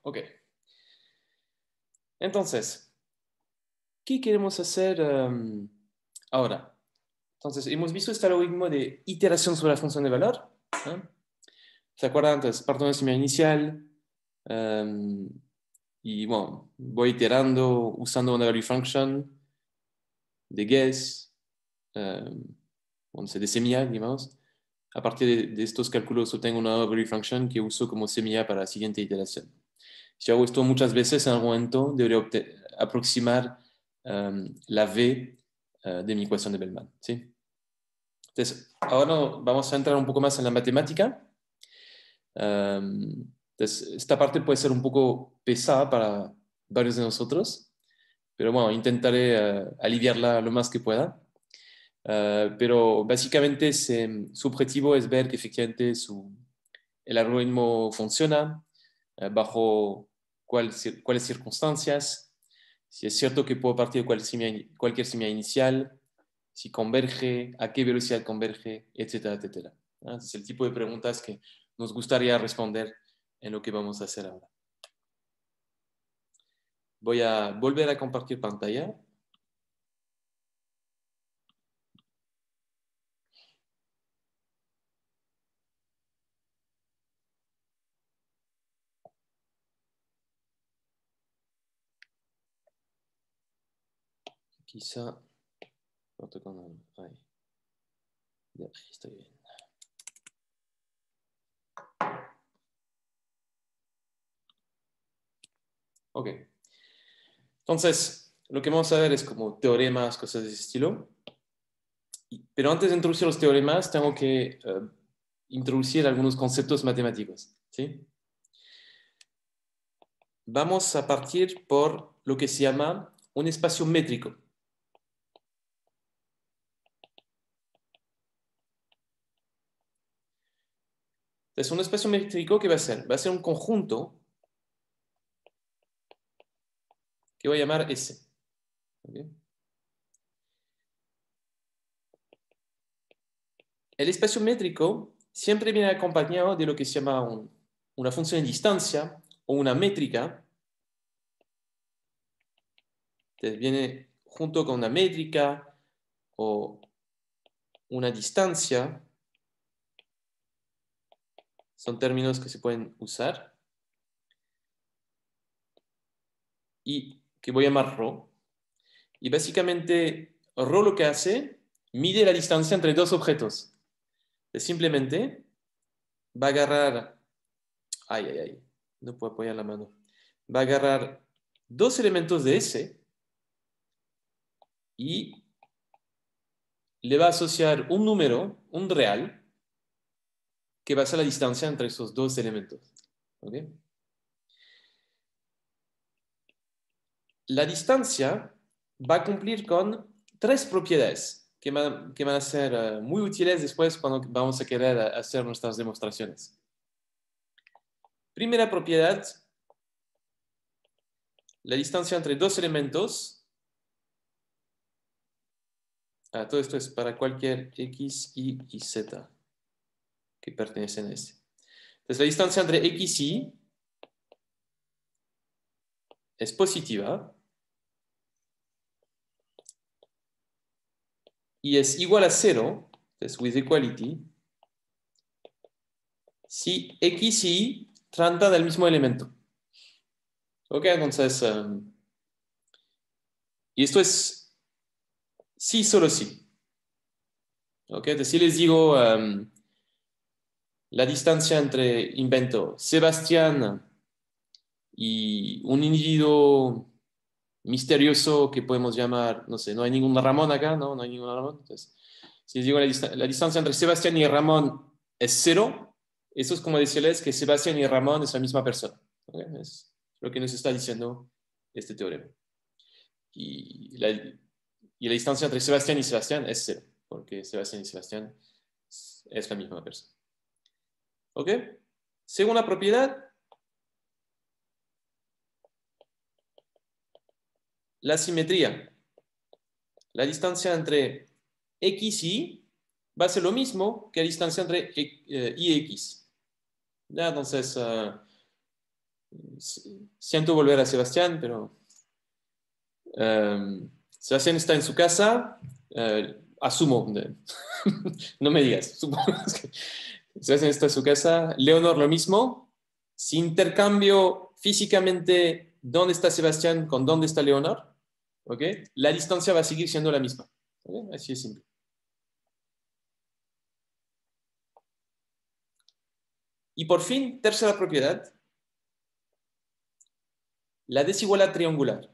Ok. Entonces, ¿qué queremos hacer ahora? Entonces, hemos visto este algoritmo de iteración sobre la función de valor, ¿no? ¿Se acuerdan? Entonces, parto de una estimada inicial y bueno, voy iterando usando una value function de guess, de semilla, digamos. A partir de estos cálculos obtengo una value function que uso como semilla para la siguiente iteración. Si hago esto muchas veces, en algún momento debería aproximar la V de mi ecuación de Bellman, ¿sí? Entonces, ahora vamos a entrar un poco más en la matemática. Entonces, esta parte puede ser un poco pesada para varios de nosotros, pero bueno, intentaré aliviarla lo más que pueda. Pero básicamente su objetivo es ver que efectivamente el algoritmo funciona bajo cuáles circunstancias, si es cierto que puedo partir de cualquier semilla inicial, si converge, a qué velocidad converge, etcétera, etcétera. ¿No? Es el tipo de preguntas que nos gustaría responder en lo que vamos a hacer ahora. Voy a volver a compartir pantalla. Quizá... Ahí. Ya, estoy bien. Ok. Entonces, lo que vamos a ver es como teoremas, cosas de ese estilo. Pero antes de introducir los teoremas, tengo que introducir algunos conceptos matemáticos, ¿sí? Vamos a partir por lo que se llama un espacio métrico. Entonces, un espacio métrico, ¿qué va a ser? Va a ser un conjunto que voy a llamar S. ¿Okay? El espacio métrico siempre viene acompañado de lo que se llama una función de distancia o una métrica. Entonces, viene junto con una métrica o una distancia. Son términos que se pueden usar. Y que voy a llamar ρ. Y básicamente, ρ lo que hace, mide la distancia entre dos objetos. Simplemente va a agarrar, no puedo apoyar la mano, va a agarrar dos elementos de S y le va a asociar un número, un real, que va a ser la distancia entre esos dos elementos. ¿Okay? La distancia va a cumplir con tres propiedades que van a ser muy útiles después cuando vamos a querer hacer nuestras demostraciones. Primera propiedad, la distancia entre dos elementos. Todo esto es para cualquier X, Y y Z que pertenecen a este. Entonces, la distancia entre X y Y es positiva y es igual a 0, entonces with equality, si X y Y tratan del mismo elemento. Ok, entonces, y esto es sí, solo sí. Ok, entonces si les digo la distancia entre, invento, Sebastián y un individuo misterioso que podemos llamar, no sé, no hay ningún Ramón acá, ¿no? No hay ningún Ramón. Entonces, si les digo la distancia entre Sebastián y Ramón es 0, eso es como decirles que Sebastián y Ramón es la misma persona. ¿Okay? Es lo que nos está diciendo este teorema. Y la distancia entre Sebastián y Sebastián es 0, porque Sebastián y Sebastián es la misma persona. ¿Ok? Segunda propiedad, la simetría. La distancia entre X y Y va a ser lo mismo que la distancia entre Y y X. ¿Ya? Entonces, Siento volver a Sebastián, pero Sebastián está en su casa. Asumo, no me digas, supongo que Sebastián está en su casa. Leonor lo mismo. Si intercambio físicamente dónde está Sebastián con dónde está Leonor, ¿ok? La distancia va a seguir siendo la misma. ¿Ok? Así es simple. Y por fin, tercera propiedad, la desigualdad triangular.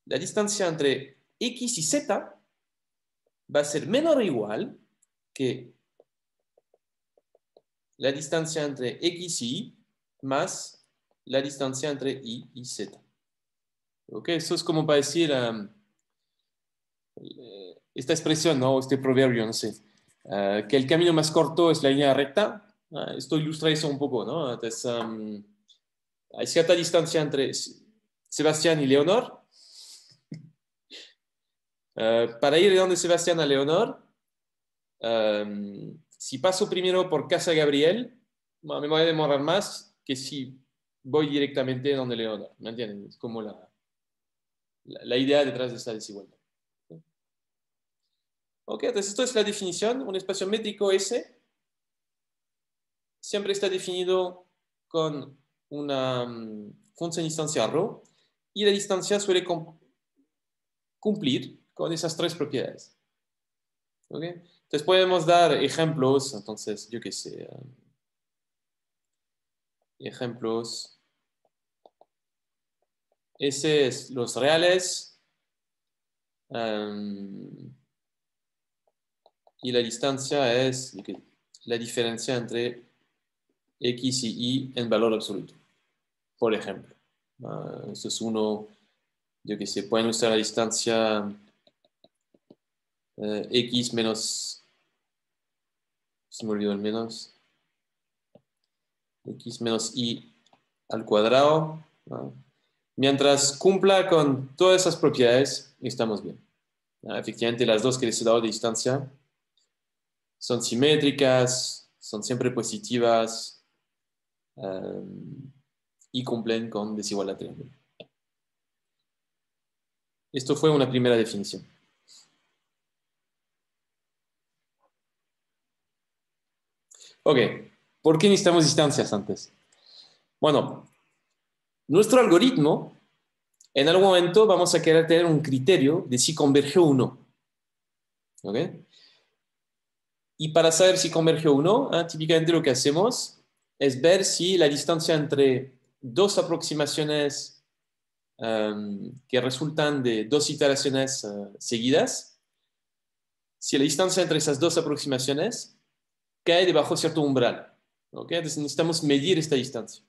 La distancia entre x y z va a ser menor o igual que la distancia entre x y y más la distancia entre y z. ¿Ok? Eso es como para decir esta expresión, ¿no? Este proverbio, no sé, que el camino más corto es la línea recta. Esto ilustra eso un poco, ¿no? Entonces, hay cierta distancia entre Sebastián y Leonor. Para ir de donde Sebastián a Leonor, si paso primero por Casa Gabriel, bueno, me voy a demorar más que si voy directamente donde Leonor. ¿Me entienden? Es como la idea detrás de esta desigualdad. Ok, entonces esto es la definición. Un espacio métrico S siempre está definido con una función de distancia ρ y la distancia suele cumplir con esas tres propiedades. ¿Ok? Entonces podemos dar ejemplos, entonces yo qué sé, ejemplos. Ese es los reales y la distancia es la diferencia entre x y y en valor absoluto, por ejemplo. Esto es uno, yo que sé, pueden usar la distancia x menos, se me olvidó el menos, x menos y al cuadrado. Mientras cumpla con todas esas propiedades, estamos bien. Efectivamente, las dos que les he dado de distancia son simétricas, son siempre positivas y cumplen con desigualdad triangular. Esto fue una primera definición. Ok, ¿por qué necesitamos distancias antes? Bueno, nuestro algoritmo, en algún momento vamos a querer tener un criterio de si converge o no. ¿Ok? Y para saber si converge o no, típicamente lo que hacemos es ver si la distancia entre dos aproximaciones que resultan de dos iteraciones seguidas, si la distancia entre esas dos aproximaciones cae debajo de cierto umbral. ¿Ok? Entonces necesitamos medir esta distancia.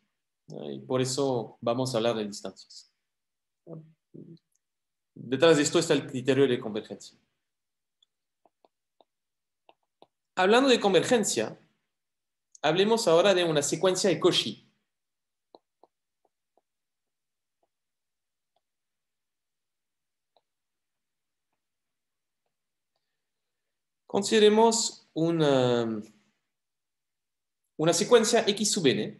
Y por eso vamos a hablar de distancias. Detrás de esto está el criterio de convergencia. Hablando de convergencia, hablemos ahora de una secuencia de Cauchy. Consideremos una secuencia x sub n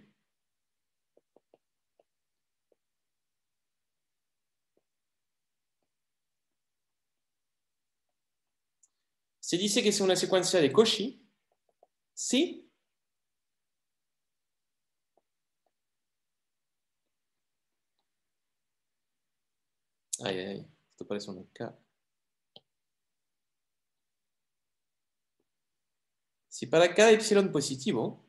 se dice que es una secuencia de Cauchy si esto parece una K. Si para cada epsilon positivo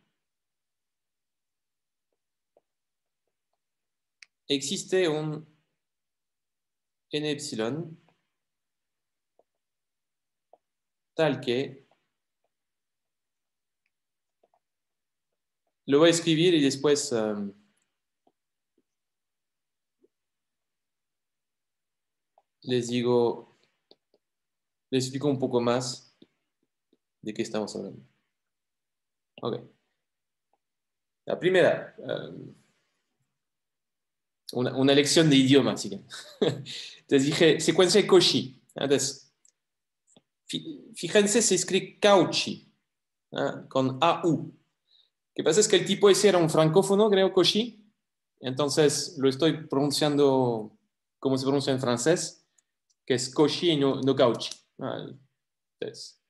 existe un n epsilon tal que lo voy a escribir y después les digo, les explico un poco más de qué estamos hablando. Ok. La primera, una lección de idioma, así que. Entonces dije secuencia de Cauchy. Entonces, fíjense, se escribe Cauchy, con AU. Lo que pasa es que el tipo ese era un francófono, creo, Cauchy. Entonces lo estoy pronunciando como se pronuncia en francés, que es Cauchy y no Cauchy. Entonces,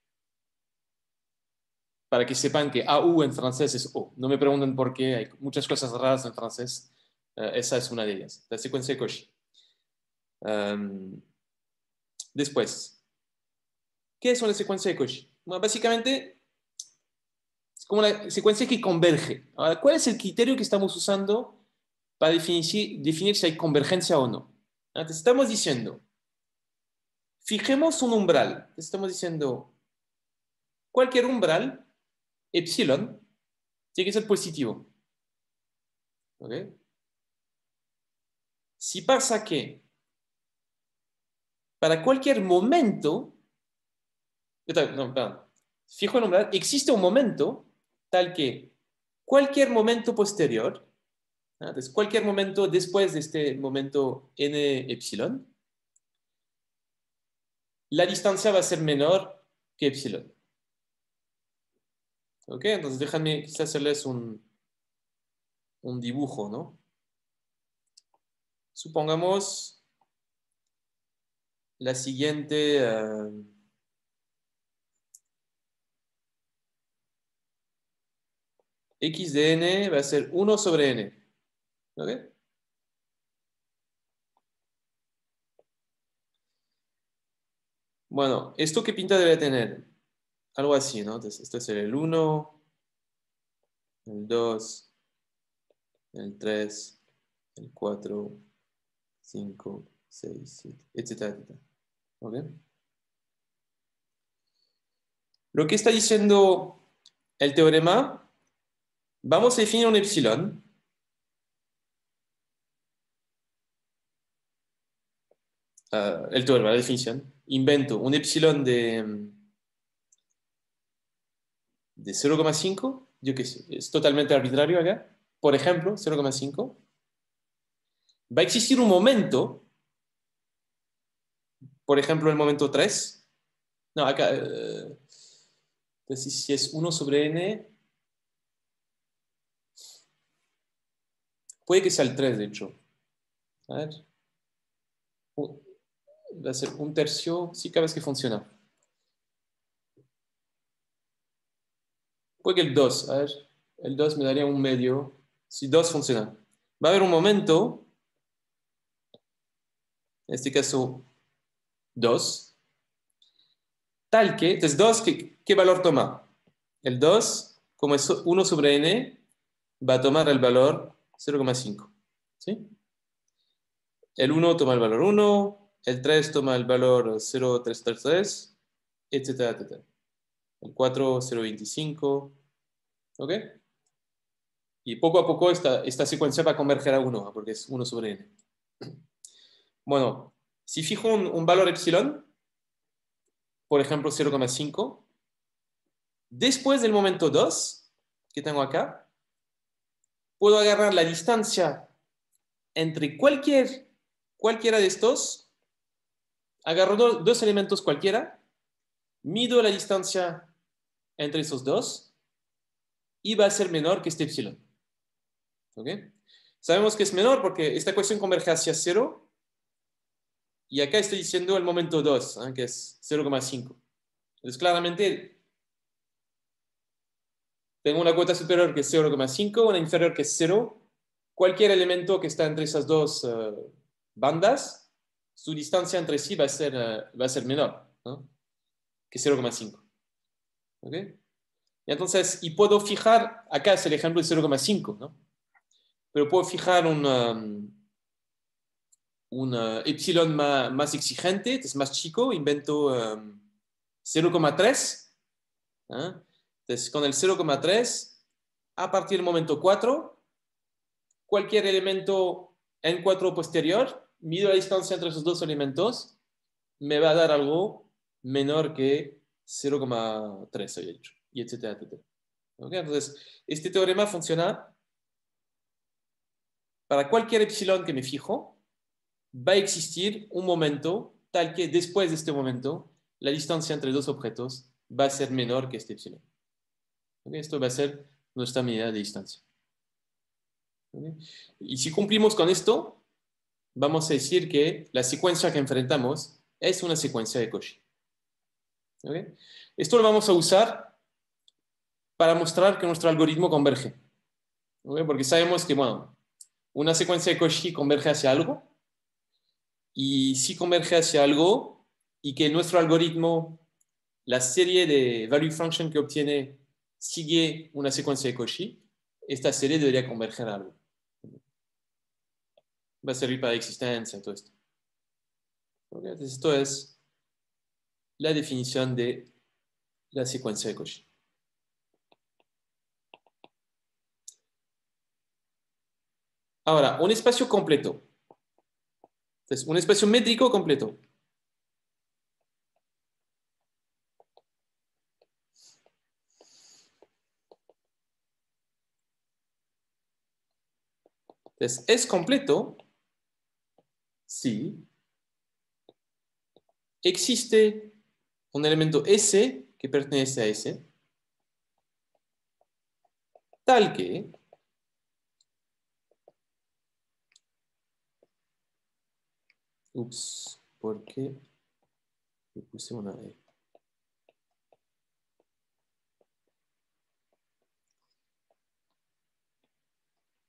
para que sepan que AU en francés es O. No me pregunten por qué, hay muchas cosas raras en francés. Esa es una de ellas, la secuencia de Cauchy. Después, ¿qué es una secuencia de Cauchy? Bueno, básicamente es como la secuencia que converge. Ahora, ¿cuál es el criterio que estamos usando para definir si hay convergencia o no? Entonces, estamos diciendo, fijemos un umbral. Estamos diciendo, cualquier umbral, epsilon, tiene que ser positivo. ¿Ok? Si pasa que para cualquier momento, no, perdón, fijo el umbral, existe un momento tal que cualquier momento posterior, entonces cualquier momento después de este momento n epsilon, la distancia va a ser menor que epsilon. ¿Ok? Entonces déjame quizás hacerles un dibujo, ¿no? Supongamos la siguiente... x de n va a ser 1 sobre n. ¿Ok? Bueno, ¿esto qué pinta debe tener? Algo así, ¿no? Entonces, esto es el 1, el 2, el 3, el 4, 5, 6, 7, etcétera, etcétera. ¿Ok? Lo que está diciendo el teorema, vamos a definir un epsilon. El teorema, la definición. Invento un epsilon de 0,5. Yo qué sé, es totalmente arbitrario acá. Por ejemplo, 0,5. Va a existir un momento, por ejemplo, el momento 3. No, acá, entonces si es 1 sobre n, puede que sea el 3, de hecho. A ver. Va a ser un tercio, sí, cada vez que funciona. Puede que el 2, a ver, el 2 me daría un medio, si 2 funciona. Va a haber un momento, en este caso 2, tal que, entonces 2, ¿qué valor toma? El 2, como es 1 sobre n, va a tomar el valor 0,5. ¿Sí? El 1 toma el valor 1, el 3 toma el valor 0,333, etcétera, etcétera. El 4, 0,25. ¿Ok? Y poco a poco esta secuencia va a converger a 1, porque es 1 sobre n. Bueno, si fijo un valor epsilon, por ejemplo 0,5, después del momento 2 que tengo acá, puedo agarrar la distancia entre cualquiera de estos, agarro dos elementos cualquiera, mido la distancia entre esos dos y va a ser menor que este epsilon. ¿Ok? Sabemos que es menor porque esta ecuación converge hacia 0 y acá estoy diciendo el momento 2, que es 0,5. Entonces claramente tengo una cuota superior que es 0,5, una inferior que es 0. Cualquier elemento que está entre esas dos bandas, su distancia entre sí va a ser menor, ¿no? Que 0,5. ¿Ok? Y entonces, y puedo fijar, acá es el ejemplo de 0,5, ¿no? Pero puedo fijar un epsilon más exigente, es más chico, invento 0,3. ¿Ah? Entonces, con el 0,3, a partir del momento 4, cualquier elemento en 4 posterior, mido la distancia entre esos dos elementos, me va a dar algo menor que 0,3, había dicho, y etcétera, etcétera. ¿Okay? Entonces, este teorema funciona para cualquier epsilon que me fijo, va a existir un momento tal que después de este momento, la distancia entre dos objetos va a ser menor que este epsilon. ¿Okay? Esto va a ser nuestra medida de distancia. ¿Ok? Y si cumplimos con esto, vamos a decir que la secuencia que enfrentamos es una secuencia de Cauchy. ¿Ok? Esto lo vamos a usar para mostrar que nuestro algoritmo converge. ¿Ok? Porque sabemos que, bueno, una secuencia de Cauchy converge hacia algo, y si converge hacia algo, y que nuestro algoritmo, la serie de value function que obtiene, sigue una secuencia de Cauchy, esta serie debería converger a algo. Va a servir para existencia, todo esto. ¿Ok? Entonces, esto es la definición de la secuencia de Cauchy. Ahora, un espacio completo. Entonces, un espacio métrico completo. Entonces, es completo si existe un elemento S que pertenece a S, tal que ups, ¿por qué le puse una E?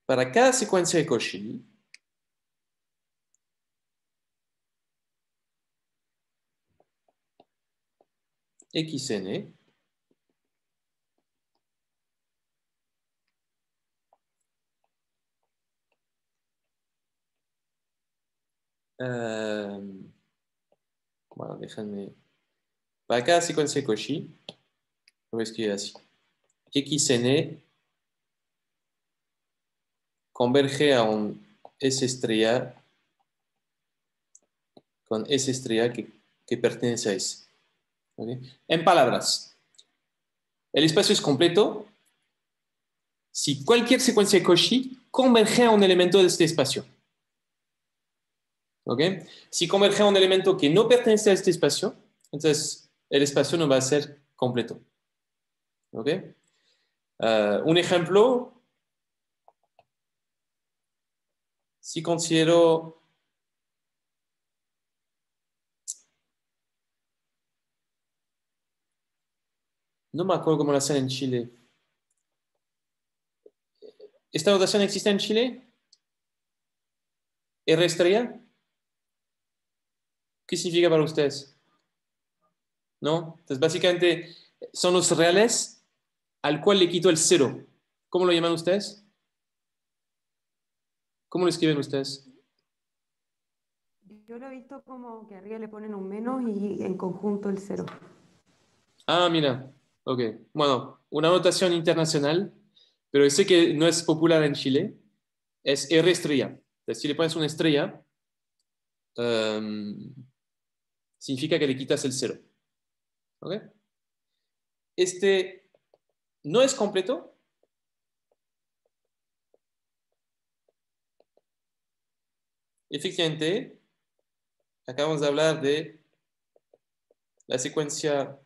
Para cada secuencia de Cauchy, Xn bueno, déjenme. Para cada secuencia de Cauchy, lo voy a escribir así. Xn converge a un S estrella con S estrella que pertenece a S. ¿Okay? En palabras, el espacio es completo si cualquier secuencia de Cauchy converge a un elemento de este espacio. ¿Ok? Si converge a un elemento que no pertenece a este espacio, entonces el espacio no va a ser completo. ¿Ok? Un ejemplo, si considero no me acuerdo cómo lo hacen en Chile. ¿Esta notación existe en Chile? ¿R estrella? ¿Qué significa para ustedes? ¿No? Entonces, básicamente, son los reales al cual le quito el cero. ¿Cómo lo llaman ustedes? ¿Cómo lo escriben ustedes? Yo lo he visto como que arriba le ponen un menos y en conjunto el cero. Ah, mira. Ok. Bueno, una notación internacional, pero sé que no es popular en Chile. Es R estrella. Entonces, si le pones una estrella, um, significa que le quitas el cero. ¿Ok? Este no es completo. Efectivamente, acabamos de hablar de la secuencia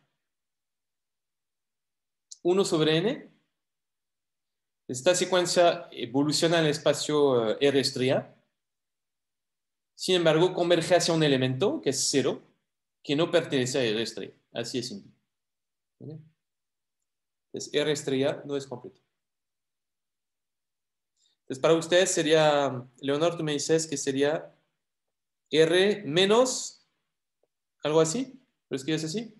1/n. Esta secuencia evoluciona en el espacio R estrella. Sin embargo, converge hacia un elemento que es cero, que no pertenece a R estrella. Así es simple. ¿Okay? Entonces, R estrella no es completo. Entonces, para ustedes sería, Leonor, tú me dices que sería R menos algo así. ¿Lo escribes así?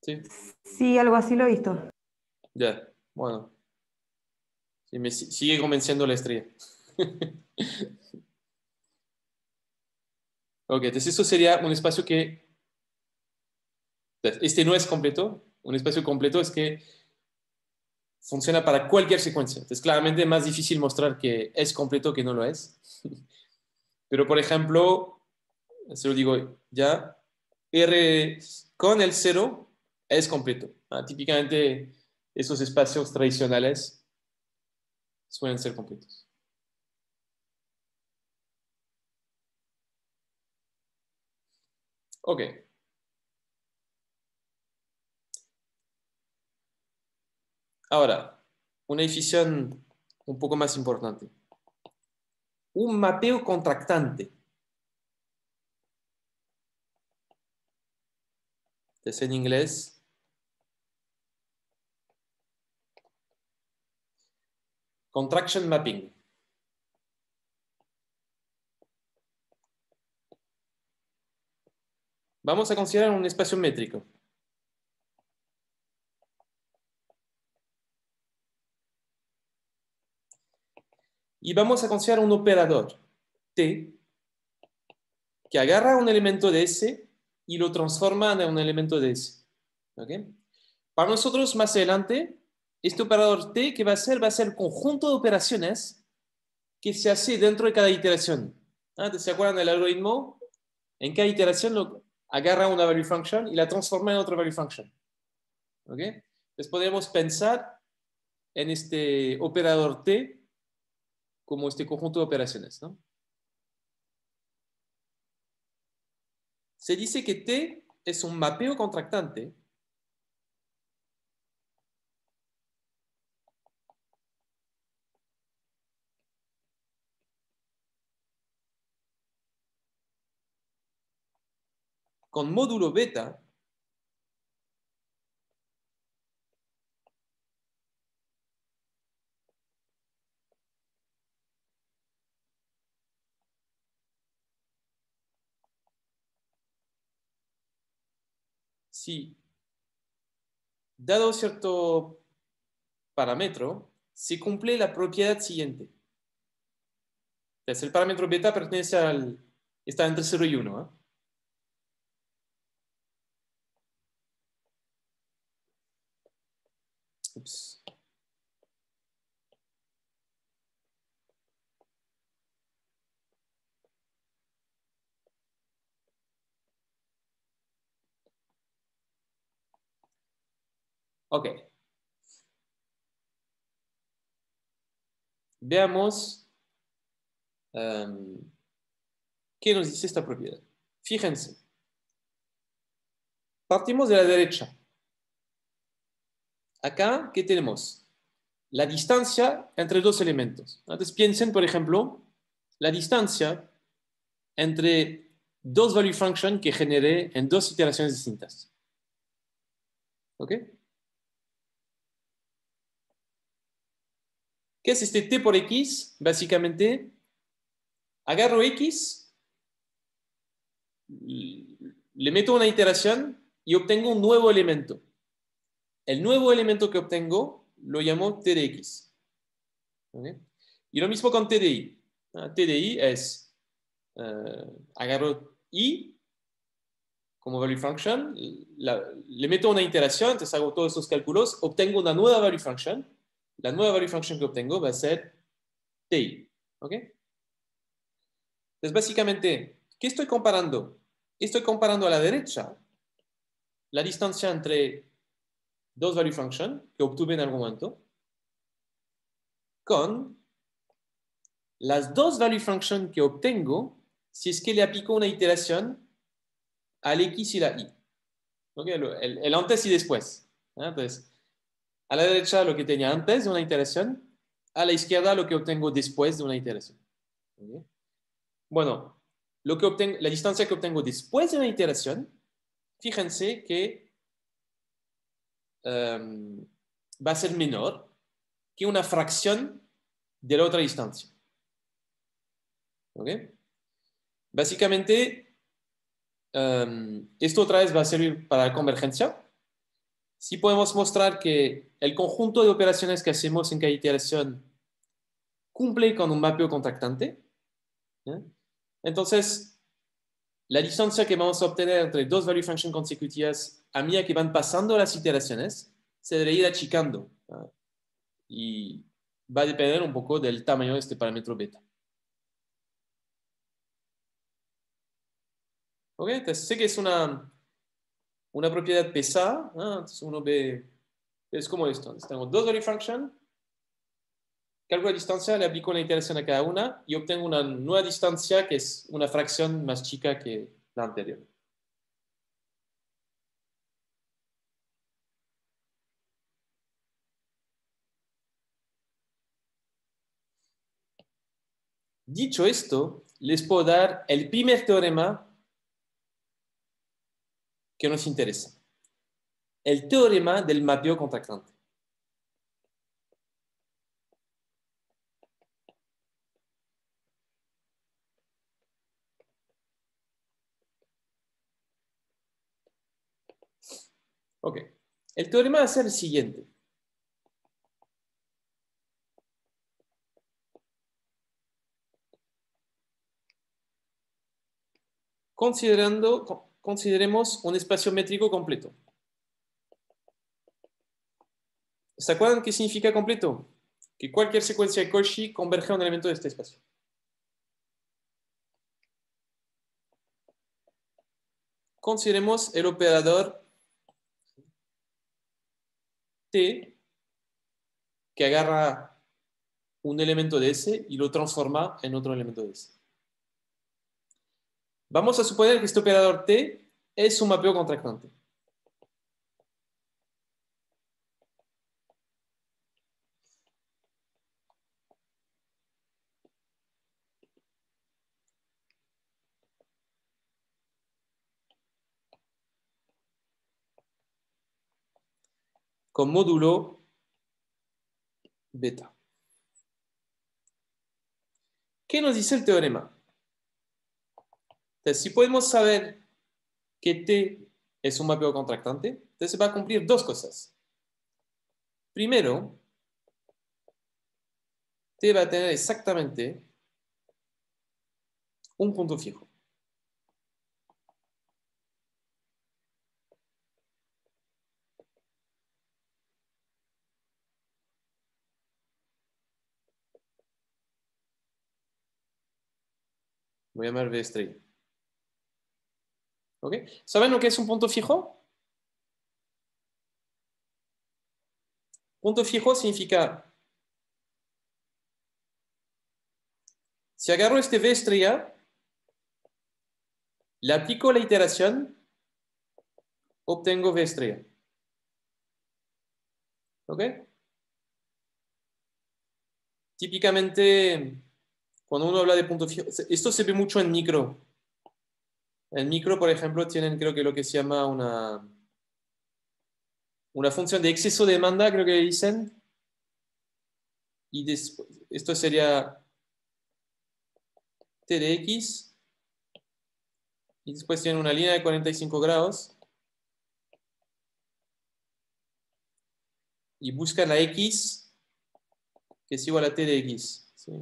Sí. Sí, algo así lo he visto. Ya. Bueno. Sí, me sigue convenciendo la estrella. Ok, entonces esto sería un espacio que, este no es completo. Un espacio completo es que funciona para cualquier secuencia. Entonces, claramente es más difícil mostrar que es completo que no lo es. Pero, por ejemplo, se lo digo ya, R con el cero es completo. Típicamente, esos espacios tradicionales suelen ser completos. Ok. Ahora, una definición un poco más importante. Un mapeo contractante. Es en inglés. Contraction mapping. Vamos a considerar un espacio métrico. Y vamos a considerar un operador T que agarra un elemento de S y lo transforma en un elemento de S. ¿Okay? Para nosotros, más adelante, este operador T, ¿qué va a hacer? Va a ser el conjunto de operaciones que se hace dentro de cada iteración. ¿Se acuerdan del algoritmo? En cada iteración lo agarra una value function y la transforma en otra value function. ¿Okay? Entonces podemos pensar en este operador T como este conjunto de operaciones, ¿no? Se dice que T es un mapeo contractante con módulo beta si, dado cierto parámetro, se cumple la propiedad siguiente. Entonces, el parámetro beta pertenece está entre 0 y 1. Ups. Ok. Veamos qué nos dice esta propiedad. Fíjense. Partimos de la derecha. Acá, ¿qué tenemos? La distancia entre dos elementos. Entonces piensen, por ejemplo, la distancia entre dos value functions que generé en dos iteraciones distintas. ¿Ok? ¿Qué es este t por x? Básicamente, agarro x, le meto una iteración y obtengo un nuevo elemento. El nuevo elemento que obtengo lo llamo t de x. ¿Okay? Y lo mismo con t de y. T de y es, agarro y como value function, le meto una iteración, entonces hago todos estos cálculos, obtengo una nueva value function. La nueva value function que obtengo va a ser ti. ¿Ok? Entonces, básicamente, ¿qué estoy comparando? Estoy comparando a la derecha la distancia entre dos value functions que obtuve en algún momento con las dos value functions que obtengo si es que le aplico una iteración al x y la y. ¿Okay? El antes y después. Entonces, a la derecha lo que tenía antes de una iteración, a la izquierda lo que obtengo después de una iteración. ¿Okay? Bueno, la distancia que obtengo después de una iteración, fíjense que va a ser menor que una fracción de la otra distancia. ¿Okay? Básicamente, esto otra vez va a servir para la convergencia. Si podemos mostrar que el conjunto de operaciones que hacemos en cada iteración cumple con un mapeo contractante, ¿eh? Entonces, la distancia que vamos a obtener entre dos value functions consecutivas a medida que van pasando las iteraciones se debe ir achicando, ¿eh? Y va a depender un poco del tamaño de este parámetro beta. ¿Ok? Entonces, sé que es una propiedad pesada, ¿no? Entonces uno ve, es como esto. Entonces, tengo dos value functions, calculo la distancia, le aplico una iteración a cada una y obtengo una nueva distancia que es una fracción más chica que la anterior. Dicho esto, les puedo dar el primer teorema que nos interesa. El teorema del mapeo contractante. Ok. El teorema va a ser el siguiente. Consideremos un espacio métrico completo. ¿Se acuerdan qué significa completo? Que cualquier secuencia de Cauchy converge a un elemento de este espacio. Consideremos el operador T que agarra un elemento de S y lo transforma en otro elemento de S. Vamos a suponer que este operador T es un mapeo contractante. Con módulo beta. ¿Qué nos dice el teorema? Entonces, si podemos saber que T es un mapeo contractante, entonces va a cumplir dos cosas. Primero, T va a tener exactamente un punto fijo. Voy a llamar V estrella. ¿Ok? ¿Saben lo que es un punto fijo? Punto fijo significa, si agarro este V estrella, le aplico la iteración, obtengo V estrella. ¿Ok? Típicamente, cuando uno habla de punto fijo, esto se ve mucho en micro. En micro, por ejemplo, tienen creo que lo que se llama una función de exceso de demanda, creo que dicen. Y después, esto sería T de X. Y después tienen una línea de 45 grados. Y buscan la X, que es igual a T de X. ¿Sí?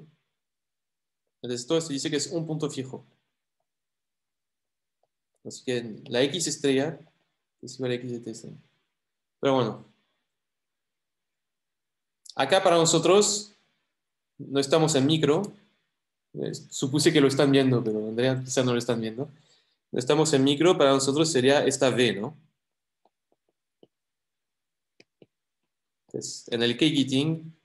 Entonces, esto se dice que es un punto fijo. Así que la X estrella es igual a X de T estrella. Pero bueno, acá para nosotros no estamos en micro. Supuse que lo están viendo, pero en realidad quizás no lo están viendo. No estamos en micro, para nosotros sería esta V, ¿no? Entonces, en el K-gating,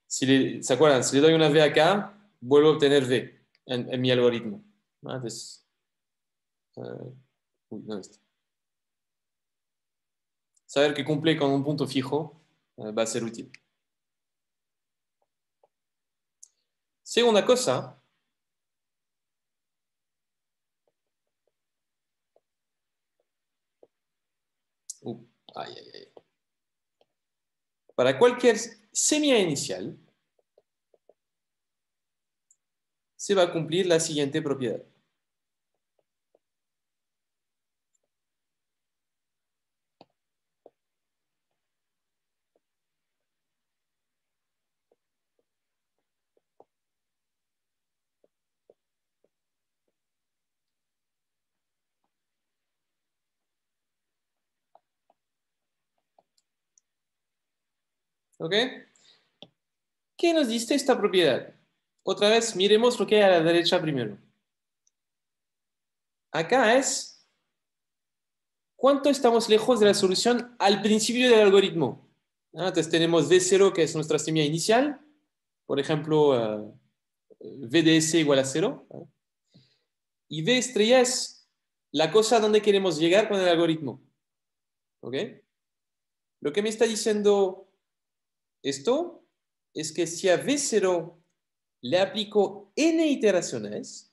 ¿se acuerdan? Si le doy una V acá, vuelvo a obtener V en mi algoritmo. ¿No? Entonces, ¿dónde está? Saber que cumple con un punto fijo va a ser útil. Segunda cosa, ay, ay, ay. Para cualquier semilla inicial, se va a cumplir la siguiente propiedad. ¿Ok? ¿Qué nos dice esta propiedad? Otra vez, miremos lo que hay a la derecha primero. Acá es cuánto estamos lejos de la solución al principio del algoritmo. Entonces tenemos V0, que es nuestra semilla inicial. Por ejemplo, V de S igual a 0. Y V estrella es la cosa a donde queremos llegar con el algoritmo. ¿Ok? Lo que me está diciendo Esto es que si a V0 le aplico n iteraciones,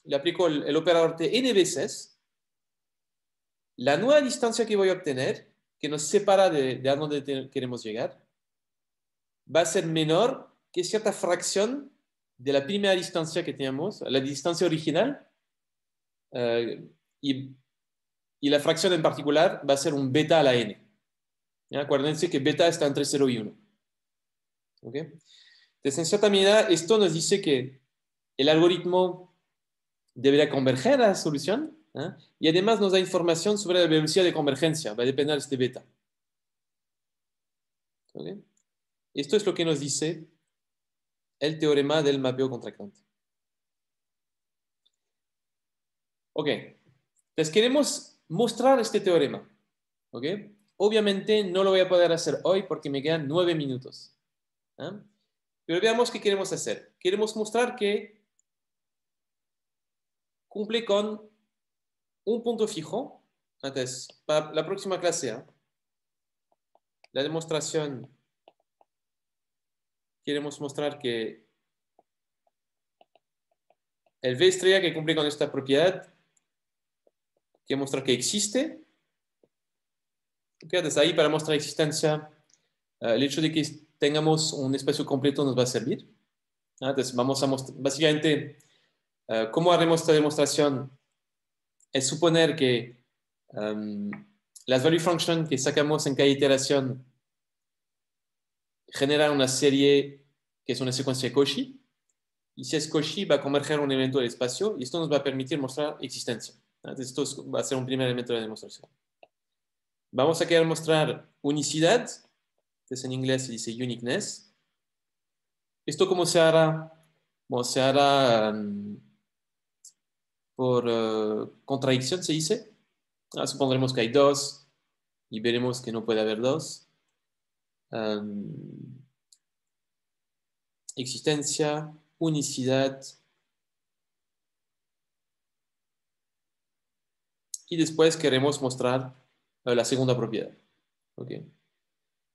le aplico el operador t n veces, la nueva distancia que voy a obtener, que nos separa de a dónde queremos llegar, va a ser menor que cierta fracción de la primera distancia que teníamos, la distancia original, y la fracción en particular va a ser un beta a la n. ¿Ya? Acuérdense que beta está entre 0 y 1. ¿Okay? Entonces, en cierta medida, esto nos dice que el algoritmo debería converger a la solución, ¿eh? Y además nos da información sobre la velocidad de convergencia, va a depender de este beta. ¿Okay? Esto es lo que nos dice el teorema del mapeo contractante. Ok, entonces queremos mostrar este teorema. ¿Ok? Obviamente no lo voy a poder hacer hoy porque me quedan 9 minutos. ¿Eh? Pero veamos qué queremos hacer. Queremos mostrar que cumple con un punto fijo. Entonces, para la próxima clase, ¿eh? La demostración, queremos mostrar que el V estrella que cumple con esta propiedad, quiere mostrar que existe. ¿Okay? Desde ahí, para mostrar existencia, el hecho de que tengamos un espacio completo nos va a servir. Entonces, vamos a mostrar, básicamente, ¿cómo haremos esta demostración? Es suponer que las value functions que sacamos en cada iteración generan una serie que es una secuencia de Cauchy, y si es Cauchy va a converger un elemento del espacio y esto nos va a permitir mostrar existencia. Entonces, esto va a ser un primer elemento de la demostración. Vamos a querer mostrar unicidad, entonces en inglés se dice uniqueness. ¿Esto cómo se hará? Bueno, se hará por contradicción, se dice. Supondremos que hay dos y veremos que no puede haber dos. Existencia, unicidad. Y después queremos mostrar la segunda propiedad. ¿Okay?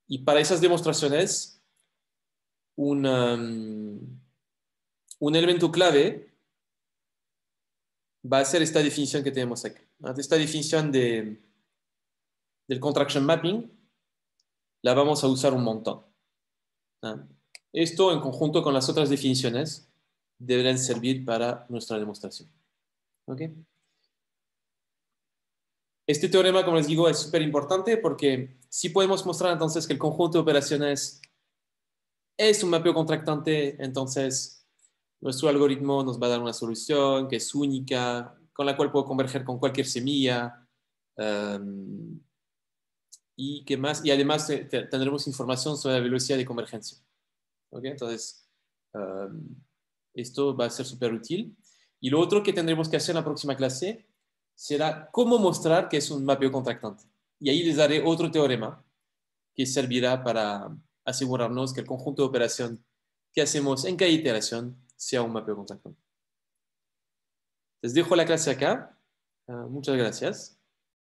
Y para esas demostraciones, un elemento clave va a ser esta definición que tenemos aquí. Esta definición del contraction mapping la vamos a usar un montón. Esto en conjunto con las otras definiciones deberán servir para nuestra demostración. ¿Okay? Este teorema, como les digo, es súper importante porque si podemos mostrar entonces que el conjunto de operaciones es un mapeo contractante, entonces nuestro algoritmo nos va a dar una solución que es única, con la cual puedo converger con cualquier semilla. Y, ¿qué más? Y además tendremos información sobre la velocidad de convergencia. ¿Okay? Entonces, esto va a ser súper útil. Y lo otro que tendremos que hacer en la próxima clase será cómo mostrar que es un mapeo contractante. Y ahí les daré otro teorema que servirá para asegurarnos que el conjunto de operación que hacemos en cada iteración sea un mapeo contractante. Les dejo la clase acá. Muchas gracias.